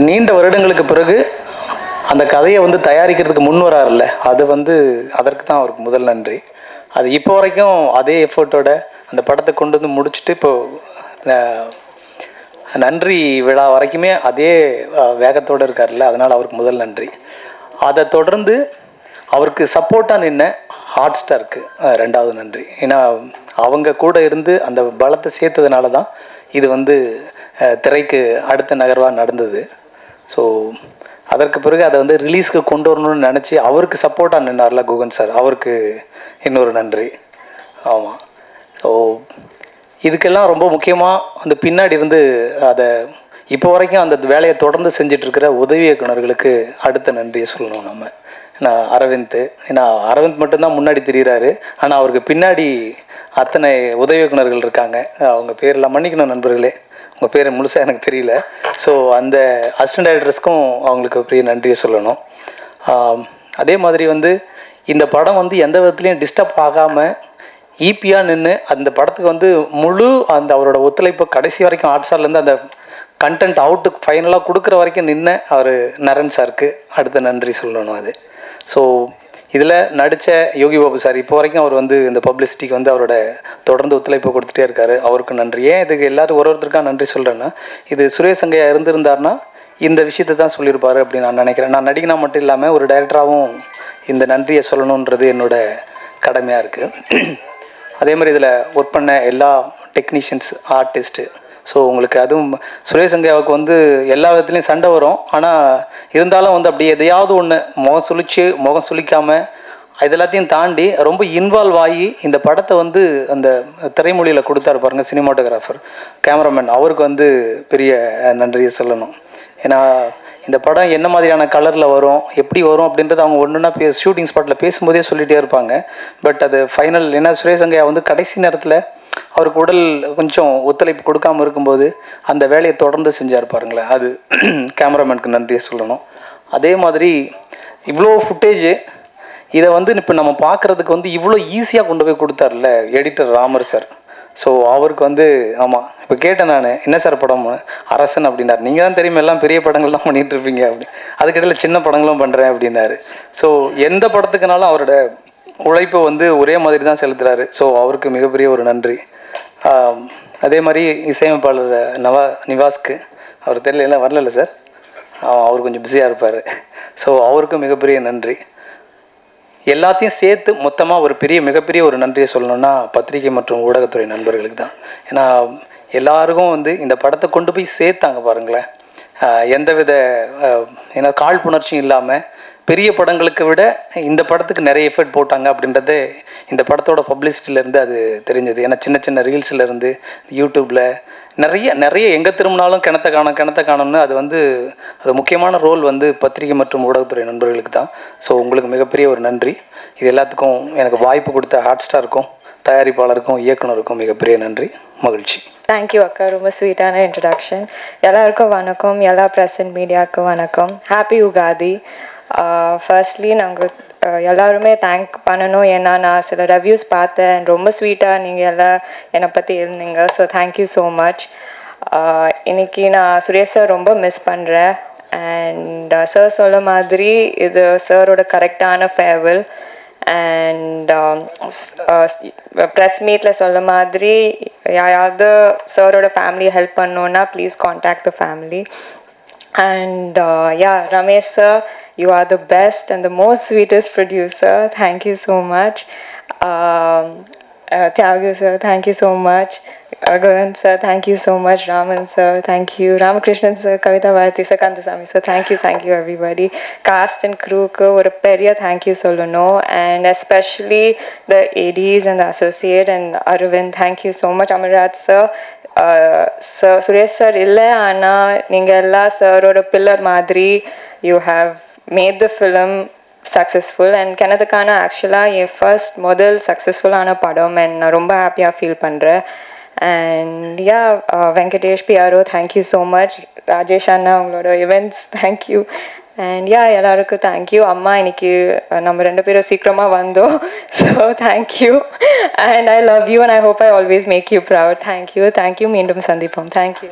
நீண்ட வருடங்களுக்கு பிறகு அந்த கதையை வந்து தயாரிக்கிறதுக்கு முன் வராருல்ல, அது வந்து அதற்கு தான் அவருக்கு முதல் நன்றி. அது இப்போ வரைக்கும் அதே எஃபர்ட்டோட அந்த படத்தை கொண்டு வந்து முடிச்சுட்டு இப்போது நன்றி விழா வரைக்குமே அதே வேகத்தோடு இருக்கார்ல, அதனால் அவருக்கு முதல் நன்றி. அதை தொடர்ந்து அவருக்கு சப்போர்ட்டாக நின்ன ஹாட் ஸ்டாருக்கு ரெண்டாவது நன்றி. ஏன்னா அவங்க கூட இருந்து அந்த பலத்தை சேர்த்ததுனால தான் இது வந்து திரைக்கு அடுத்த நகர்வாக நடந்தது. ஸோ அதற்கு பிறகு அதை வந்து ரிலீஸ்க்கு கொண்டு வரணும்னு நினச்சி அவருக்கு சப்போர்ட்டாக நின்னார்ல குகன் சார், அவருக்கு இன்னொரு நன்றி. ஆமாம். ஸோ இதுக்கெல்லாம் ரொம்ப முக்கியமாக அந்த பின்னாடி இருந்து அதை இப்போ வரைக்கும் அந்த வேலையை தொடர்ந்து செஞ்சிட்ருக்கிற உதவி இயக்குநர்களுக்கு அடுத்த நன்றியை சொல்லணும் நம்ம. நான் அரவிந்த், ஏன்னா அரவிந்த் மட்டும்தான் முன்னாடி தெரிகிறாரு, ஆனால் அவருக்கு பின்னாடி அத்தனை உதவி இயக்குநர்கள் இருக்காங்க. அவங்க பேரெல்லாம் மன்னிக்கணும் நண்பர்களே, உங்கள் பேர் முழுசாக எனக்கு தெரியல. ஸோ அந்த அசிஸ்டன்ட் டைரக்டர்ஸ்க்கும் அவங்களுக்கு பெரிய நன்றியை சொல்லணும். அதே மாதிரி வந்து இந்த படம் வந்து எந்த விதத்துலையும் டிஸ்டர்ப் ஆகாமல் ஈப்பியாக நின்று அந்த படத்துக்கு வந்து முழு அந்த அவரோட ஒத்துழைப்பு கடைசி வரைக்கும் ஆர்ட்ஸார்லேருந்து அந்த கண்டென்ட் அவுட்டுக்கு ஃபைனலாக கொடுக்குற வரைக்கும் நின்று அவர் நரன் சாருக்கு அடுத்த நன்றி சொல்லணும். அது ஸோ இதில் நடித்த யோகி பாபு சார் இப்போ வரைக்கும் அவர் வந்து இந்த பப்ளிசிட்டிக்கு வந்து அவரோட தொடர்ந்து ஒத்துழைப்பு கொடுத்துட்டே இருக்கார், அவருக்கு நன்றி. ஏன் இதுக்கு எல்லோரும் ஒருத்தருக்காக நன்றி சொல்கிறேன்னா, இது சுரேஷ் சங்கையா இருந்திருந்தார்னா இந்த விஷயத்தை தான் சொல்லியிருப்பார் அப்படின்னு நான் நினைக்கிறேன். நான் நடிகனா மட்டும் இல்லாமல் ஒரு டைரக்டராகவும் இந்த நன்றியை சொல்லணுன்றது என்னோட கடமையாக இருக்குது. அதே மாதிரி இதில் ஒர்க் பண்ண எல்லா டெக்னீஷியன்ஸ், ஆர்டிஸ்ட்டு, ஸோ உங்களுக்கு அதுவும் சுரேஷ் சங்கையாவுக்கு வந்து எல்லா விதத்துலேயும் சண்டை வரும், ஆனால் இருந்தாலும் வந்து அப்படி எதையாவது ஒன்று முகம் சுளிக்காமல் இதெல்லாத்தையும் தாண்டி ரொம்ப இன்வால்வ் ஆகி இந்த படத்தை வந்து அந்த திரைமொழியில் கொடுத்தாரு பாருங்கள் சினிமாட்டோகிராஃபர், கேமராமேன், அவருக்கு வந்து பெரிய நன்றியை சொல்லணும். ஏன்னா இந்த படம் என்ன மாதிரியான கலரில் வரும், எப்படி வரும் அப்படின்றது அவங்க ஒன்றுன்னா ஷூட்டிங் ஸ்பாட்டில் பேசும்போதே சொல்லிகிட்டே இருப்பாங்க. பட் அது ஃபைனல், ஏன்னா சுரேஷ் சங்கையா வந்து கடைசி நேரத்தில் அவருக்கு உடல் கொஞ்சம் ஒத்துழைப்பு கொடுக்காமல் இருக்கும்போது அந்த வேலையை தொடர்ந்து செஞ்சார் பாருங்களேன், அது கேமராமேனுக்கு நன்றியை சொல்லணும். அதே மாதிரி இவ்வளோ ஃபுட்டேஜு இதை வந்து இப்போ நம்ம பார்க்குறதுக்கு வந்து இவ்வளோ ஈஸியாக கொண்டு போய் கொடுத்தார்ல எடிட்டர் ராமர் சார். ஸோ அவருக்கு வந்து ஆமாம், இப்போ கேட்டேன் நான், என்ன சார் படம் அரசன் அப்படின்னாரு. நீங்கள் தான் தெரியுமா எல்லாம் பெரிய படங்கள்லாம் பண்ணிகிட்ருப்பீங்க அப்படி, அதுக்கிடையில் சின்ன படங்களும் பண்ணுறேன் அப்படின்னாரு. ஸோ எந்த படத்துக்குனாலும் அவரோட உழைப்பை வந்து ஒரே மாதிரி தான் செலுத்துகிறாரு. ஸோ அவருக்கு மிகப்பெரிய ஒரு நன்றி. அதே மாதிரி இசையமைப்பாளர் நிவாஸ்க்கு, அவர் தெரியல வரல சார், அவர் கொஞ்சம் பிஸியாக இருப்பார். ஸோ அவருக்கும் மிகப்பெரிய நன்றி. எல்லாத்தையும் சேர்த்து மொத்தமாக ஒரு மிகப்பெரிய ஒரு நன்றியை சொல்லணுன்னா பத்திரிகை மற்றும் ஊடகத்துறை நண்பர்களுக்கு தான். ஏன்னா எல்லாருக்கும் வந்து இந்த படத்தை கொண்டு போய் சேர்த்தாங்க பாருங்களேன், எந்தவித ஏன்னா காழ்ப்புணர்ச்சியும் இல்லாமல் பெரிய படங்களுக்கு விட இந்த படத்துக்கு நிறைய எஃபர்ட் போட்டாங்க அப்படின்றது இந்த படத்தோட பப்ளிசிட்டிலேருந்து அது தெரிஞ்சது. ஏன்னா சின்ன சின்ன ரீல்ஸ்லேருந்து யூடியூப்பில் நிறைய எங்கே திரும்பினாலும் கிணத்த காணும்னு அது வந்து அது முக்கியமான ரோல் வந்து பத்திரிகை மற்றும் ஊடகத்துறை நண்பர்களுக்கு தான். ஸோ உங்களுக்கு மிகப்பெரிய ஒரு நன்றி. இது எல்லாத்துக்கும் எனக்கு வாய்ப்பு கொடுத்த ஹாட் ஸ்டாருக்கும், தயாரிப்பாளருக்கும், இயக்குனருக்கும் மிகப்பெரிய நன்றி, மகிழ்ச்சி. தேங்க்யூ அக்கா, ரொம்ப ஸ்வீட்டான இன்ட்ரடக்ஷன். எல்லாருக்கும் வணக்கம், எல்லா ப்ரெசன்ட் மீடியாவுக்கும் வணக்கம், ஹாப்பி யுகாதி. ஃபர்ஸ்ட்லி நாங்கள் எல்லாருமே தேங்க் பண்ணணும், ஏன்னா நான் சில ரிவ்யூஸ் பார்த்தேன், ரொம்ப ஸ்வீட்டாக நீங்கள் எல்லாம் என்னை பற்றி இருந்தீங்க. So thank you so much. இன்றைக்கி நான் சுரேஷ் சார் ரொம்ப மிஸ் பண்ணுறேன். அண்ட் சார் சொல்ல மாதிரி இது சாரோட கரெக்டான ஃபேர்வெல். அண்ட் ப்ரெஸ் மீட்டில் சொல்ல மாதிரி யாராவது சாரோட ஃபேமிலி ஹெல்ப் பண்ணோன்னா please contact the family. And yeah, Ramesh sir, you are the best and the most sweetest producer. Thank you so much. Tyagya sir, thank you so much. Govind sir, thank you so much. Raman sir, thank you. Ramakrishnan sir, Kavita Bharati sir, Kandasamy sir, thank you everybody. Cast and crew ku oru periya thank you solano, and especially the ADs and the associate and Arvind, thank you so much. Amarraj sir, Suresh sir இல்லை, ஆனால் நீங்கள் எல்லாம் சாரோட pillar மாதிரி you have made the film successful. And கிணத்துக்கான ஆக்சுவலாக என் முதல் சக்ஸஸ்ஃபுல்லான படம், அண்ட் நான் ரொம்ப ஹாப்பியாக ஃபீல் பண்ணுறேன். And yeah, Venkatesh PRO thank you so much. Rajesh அண்ணா உங்களோட இவெண்ட்ஸ் தேங்க்யூ. அண்ட் யா, எல்லாருக்கும் தேங்க்யூ. அம்மா இன்னைக்கு நம்ம 2 பேரும் சீக்கிரமாக வந்தோம். So thank you. And I love you and I hope I always make you proud. Thank you. மீண்டும் சந்திப்போம். தேங்க்யூ.